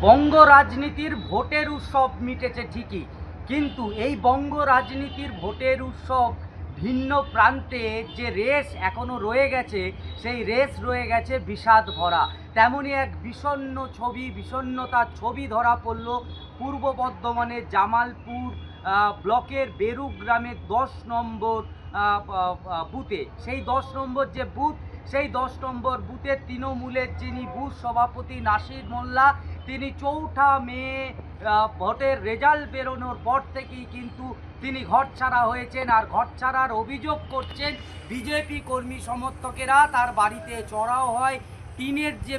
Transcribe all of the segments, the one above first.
বঙ্গ রাজনীতির ভোটের উৎসব মিটেছে ঠিকই, কিন্তু এই বঙ্গ রাজনীতির ভোটের উৎসব ভিন্ন প্রান্তে যে রেস এখনও রয়ে গেছে, সেই রেস রয়ে গেছে বিষাদ ভরা। তেমনই এক বিষণ্ণ ছবি, বিষণ্ণতার ছবি ধরা পড়ল পূর্ব বর্ধমানের জামালপুর ব্লকের বেরুক গ্রামের 10 নম্বর বুথে। সেই 10 নম্বর যে বুথ, সেই 10 নম্বর বুথে তৃণমূলের যিনি বুথ সভাপতি নাসির মোল্লা, তিনি 4 মে ভোটের রেজাল্ট বেরোনোর পর থেকেই কিন্তু তিনি ঘরছাড়া হয়েছেন। আর ঘরছাড়ার অভিযোগ করছেন বিজেপি কর্মী সমর্থকেরা। তার বাড়িতে চড়াও হয়, টিনের যে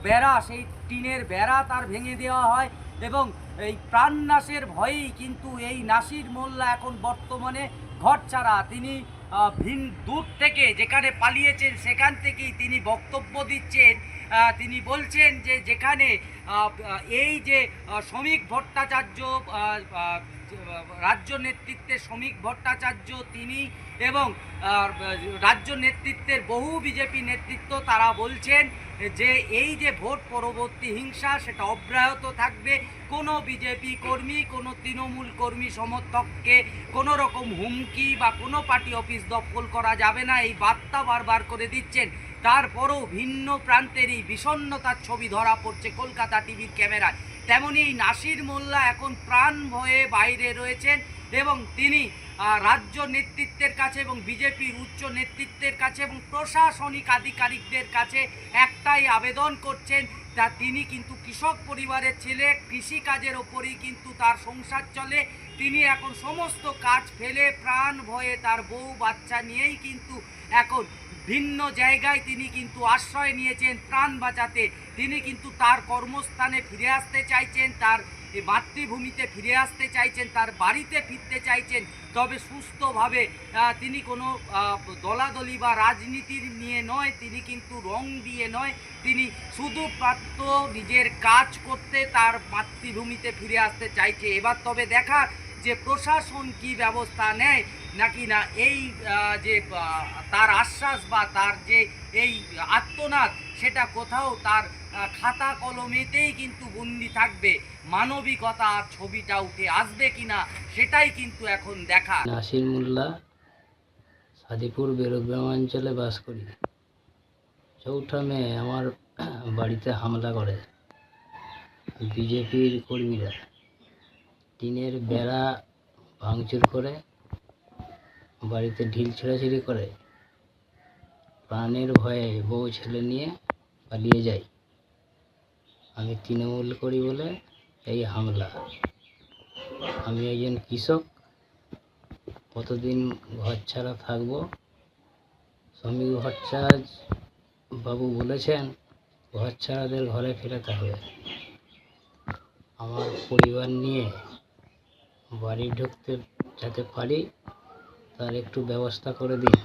বেড়া, সেই টিনের বেড়া তার ভেঙে দেওয়া হয় এবং এই প্রাণনাশের ভয়েই কিন্তু এই নাসির মোল্লা এখন বর্তমানে ঘরছাড়া। তিনি দূর থেকে যেখানে পালিয়েছেন সেখান থেকেই তিনি বক্তব্য দিচ্ছেন। তিনি বলছেন যে যেখানে এই যে শ্রমিক ভট্টাচার্য, রাজ্য নেতৃত্বের শ্রমিক ভট্টাচার্য তিনি এবং রাজ্য নেতৃত্বের বহু বিজেপি নেতৃত্ব, তারা বলছেন যে এই যে ভোট পরবর্তী হিংসা সেটা অব্যাহত থাকবে। কোনো বিজেপি কর্মী, কোনো তৃণমূল কর্মী সমর্থককে কোনো রকম হুমকি বা কোনো পার্টি অফিস দখল করা যাবে না, এই বার্তা বারবার করে দিচ্ছেন। তারপরও ভিন্ন প্রান্তের এই বিষণ্ণতার ছবি ধরা পড়ছে কলকাতা টিভির ক্যামেরায়। তেমনি নাসির মোল্লা এখন প্রাণ ভয়ে বাইরে রয়েছেন এবং তিনি রাজ্য নেতৃত্বের কাছে এবং বিজেপির উচ্চ নেতৃত্বের কাছে এবং প্রশাসনিক আধিকারিকদের কাছে একটাই আবেদন করছেন। তা তিনি কিন্তু কৃষক পরিবারের ছেলে, কৃষিকাজের ওপরেই কিন্তু তার সংসার চলে। তিনি এখন সমস্ত কাজ ফেলে প্রাণ ভয়ে তার বউ বাচ্চা নিয়েই কিন্তু এখন ভিন্ন জায়গায় তিনি কিন্তু আশ্রয় নিয়েছেন প্রাণ বাঁচাতে। তিনি কিন্তু তার কর্মস্থানে ফিরে আসতে চাইছেন, তার মাতৃভূমিতে ফিরে আসতে চাইছেন, তার বাড়িতে ফিরতে চাইছেন, তবে সুস্থভাবে। তিনি কোনো দলাদলি বা রাজনীতির নিয়ে নয়, তিনি কিন্তু রং দিয়ে নয়, তিনি শুধুমাত্র নিজের কাজ করতে তার মাতৃভূমিতে ফিরে আসতে চাইছে। এবার তবে দেখার যে প্রশাসন কি ব্যবস্থা নেয় নাকি না এই যে তার আশ্বাস বা তার যে এই আত্মনাদ, সেটা কোথাও তার খাতা কলমেতেই কিন্তু বন্দি থাকবে। মানবিকতা ছবিটা উঠে আসবে কিনা সেটাই কিন্তু এখন দেখা। নাসির মোল্লা, সাদিপুর বেরুক গ্রামাঞ্চলে বাস করি। 4 মে আমার বাড়িতে হামলা করে বিজেপির কর্মীরা। টিনের বেড়া ভাঙচুর করে, বাড়িতে ঢিল ছোড়াছুড়ি করে, প্রাণের ভয়ে বউ ছেলে নিয়ে পালিয়ে যায়। আমি তৃণমূল করি বলে এই হামলা। আমি একজন কৃষক, কতদিন ঘর ছাড়া থাকবো? শ্রমিক ভট্টাচার্য বাবু বলেছেন ঘর ছাড়াদের ঘরে ফেরাতে হবে। আমার পরিবার নিয়ে বাড়ি ঢুকতে যাতে পারি তার একটু ব্যবস্থা করে দিন।